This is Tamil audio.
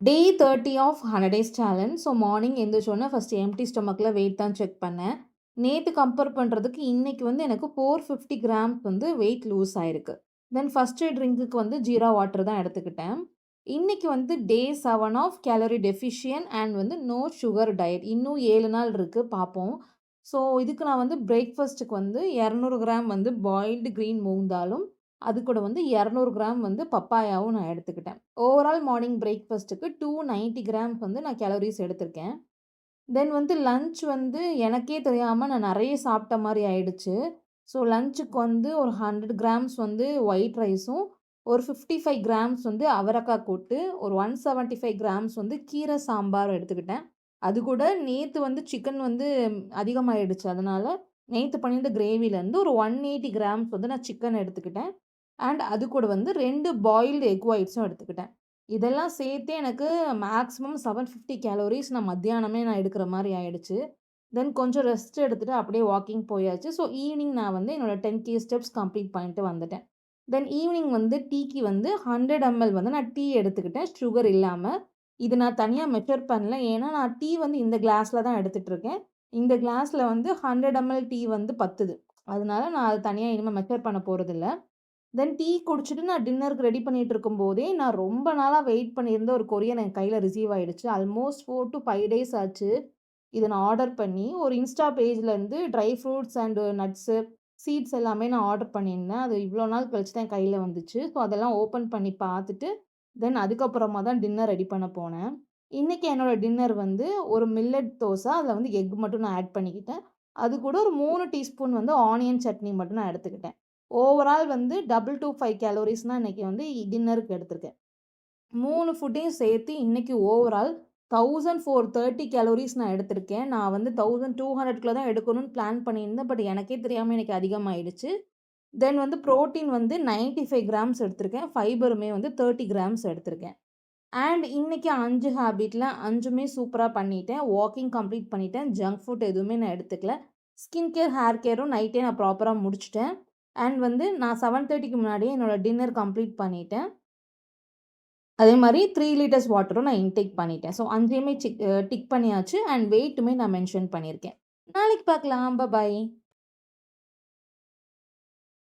Day 30 of 100 days challenge. So morning எந்திரிச்சோனே ஃபர்ஸ்ட் எம்ப்டி ஸ்டொமக்ல வெயிட் தான் செக் பண்ணேன். நேத்து கம்பேர் பண்றதுக்கு இன்னைக்கு வந்து எனக்கு 450 கிராம்ஸ் வந்து வெயிட் லூஸ் ஆயிருக்கு. தென் ஃபர்ஸ்ட் ட்ரிங்க்குக்கு வந்து ஜீரா வாட்டர் தான் எடுத்துக்கிட்டேன். இன்னைக்கு வந்து டே 7 ஆஃப் கேலரி டெஃபிஷியன்ட் அண்ட் வந்து நோ சுகர் டயட். இன்னும் 7 நாள் இருக்கு பார்ப்போம். ஸோ இதுக்கு நான் வந்து பிரேக்ஃபாஸ்ட்டுக்கு வந்து 200 கிராம் வந்து பாயில்டு கிரீன் மூங் தாலும், அது கூட வந்து 200 கிராம் வந்து பப்பாயாவும் நான் எடுத்துக்கிட்டேன். ஓவரால் மார்னிங் பிரேக்ஃபாஸ்ட்டுக்கு 290 கிராம்ஸ் வந்து நான் கேலோரிஸ் எடுத்திருக்கேன். தென் வந்து லஞ்ச் வந்து எனக்கே தெரியாம நான் நெறைய சாப்பிட்ட மாரி ஆயிடுச்சு. ஸோ லஞ்சுக்கு வந்து ஒரு 100 கிராம்ஸ் வந்து ஒயிட் ரைஸும், ஒரு 55 கிராம்ஸ் வந்து அவரக்காய் கூட்டு, ஒரு 175 கிராம்ஸ் வந்து கீரை சாம்பார் எடுத்துக்கிட்டேன். அது கூட நேத்து வந்து சிக்கன் வந்து அதிகமாயிடுச்சு. அதனால நேத்து பண்ணியிருந்த கிரேவிலேருந்து ஒரு 180 கிராம்ஸ் வந்து நான் சிக்கன் எடுத்துக்கிட்டேன். அண்ட் அது கூட வந்து 2 பாயில்டு எக் ஒயிட்ஸும் எடுத்துக்கிட்டேன். இதெல்லாம் சேர்த்தே எனக்கு மேக்ஸிமம் 750 கேலோரிஸ் நான் மத்தியானமே நான் எடுக்கிற மாரி ஆயிடுச்சு. தென் கொஞ்சம் ரெஸ்ட் எடுத்துட்டு அப்படியே வாக்கிங் போயாச்சு. ஸோ ஈவினிங் நான் வந்து என்னோட 10K ஸ்டெப்ஸ் கம்ப்ளீட் பண்ணிட்டு வந்துட்டேன். தென் ஈவினிங் வந்து டீக்கு வந்து 100 எம்எல் வந்து நான் டீ எடுத்துக்கிட்டேன், சுகர் இல்லாம. இது நான் தனியா மெஷர் பண்ணல. ஏன்னா நான் டீ வந்து இந்த கிளாஸ்ல தான் எடுத்துட்டுருக்கேன். இந்த கிளாஸ்ல வந்து 100 எம்எல் டீ வந்து பத்துது. அதனால நான் அது தனியா இனிமே மெஷர் பண்ண போறதில்ல. தென் டீ குடிச்சிட்டு நான் டின்னருக்கு ரெடி பண்ணிட்டு இருக்கும்போதே, நான் ரொம்ப நாளா வெயிட் பண்ணியிருந்த ஒரு கொரியர் என் கையில ரிசீவ் ஆயிடுச்சு. ஆல்மோஸ்ட் 4 டூ 5 டேஸ் ஆச்சு. இத நான் ஆர்டர் பண்ணி, ஒரு இன்ஸ்டா பேஜ்லேருந்து dry fruits and nuts, seeds எல்லாமே நான் ஆர்டர் பண்ணியிருந்தேன். அது இவ்வளோ நாள் கழிச்சு தான் என் கையில வந்துச்சு. ஸோ அதெல்லாம் ஓப்பன் பண்ணி பார்த்துட்டு, தென் அதுக்கப்புறமா தான் டின்னர் ரெடி பண்ண போனேன். இன்னைக்கு என்னோட டின்னர் வந்து ஒரு மில்லட் தோசை. அதில வந்து எக் மட்டும் நான் ஆட் பண்ணிக்கிட்டேன். அது கூட ஒரு 3 டீஸ்பூன் வந்து ஆனியன் சட்னி மட்டும் நான் எடுத்துக்கிட்டேன். ஓவரால் வந்து 225 கேலோரிஸ் தான் இன்னைக்கு வந்து டின்னருக்கு எடுத்திருக்கேன். 3 ஃபுட்டையும் சேர்த்து இன்னைக்கு ஓவரால் 1430 கேலோரிஸ் நான் எடுத்திருக்கேன். நான் வந்து 1200க்குள்ள தான் எடுக்கணும்னு பிளான் பண்ணியிருந்தேன். பட் எனக்கே தெரியாம எனக்கு அதிகமாயிடுச்சு. தென் வந்து புரோட்டீன் வந்து 95 கிராம்ஸ் எடுத்திருக்கேன். ஃபைபருமே வந்து 30 கிராம்ஸ் எடுத்திருக்கேன். அண்ட் இன்னைக்கு 5 ஹேபிட்ல 5மே சூப்பரா பண்ணிட்டேன். வாக்கிங் கம்ப்ளீட் பண்ணிட்டேன். ஜங்க் ஃபுட் எதுவுமே நான் எடுத்துக்கல. ஸ்கின் கேர், ஹேர் கேரும் நைட்டே நான் ப்ராப்பரா முடிச்சுட்டேன். அண்ட் வந்து நான் 7:30க்கு முன்னாடியே என்னோட டின்னர் கம்ப்ளீட் பண்ணிட்டேன். அதே மாரி 3 லிட்டர்ஸ் வாட்டரும் நான் இன்டேக் பண்ணிட்டேன். ஸோ 5யுமே டிக் பண்ணியாச்சு. அண்ட் வெயிட்டுமே நான் மென்ஷன் பண்ணியிருக்கேன். நாளைக்கு பார்க்கலாம். பாய்.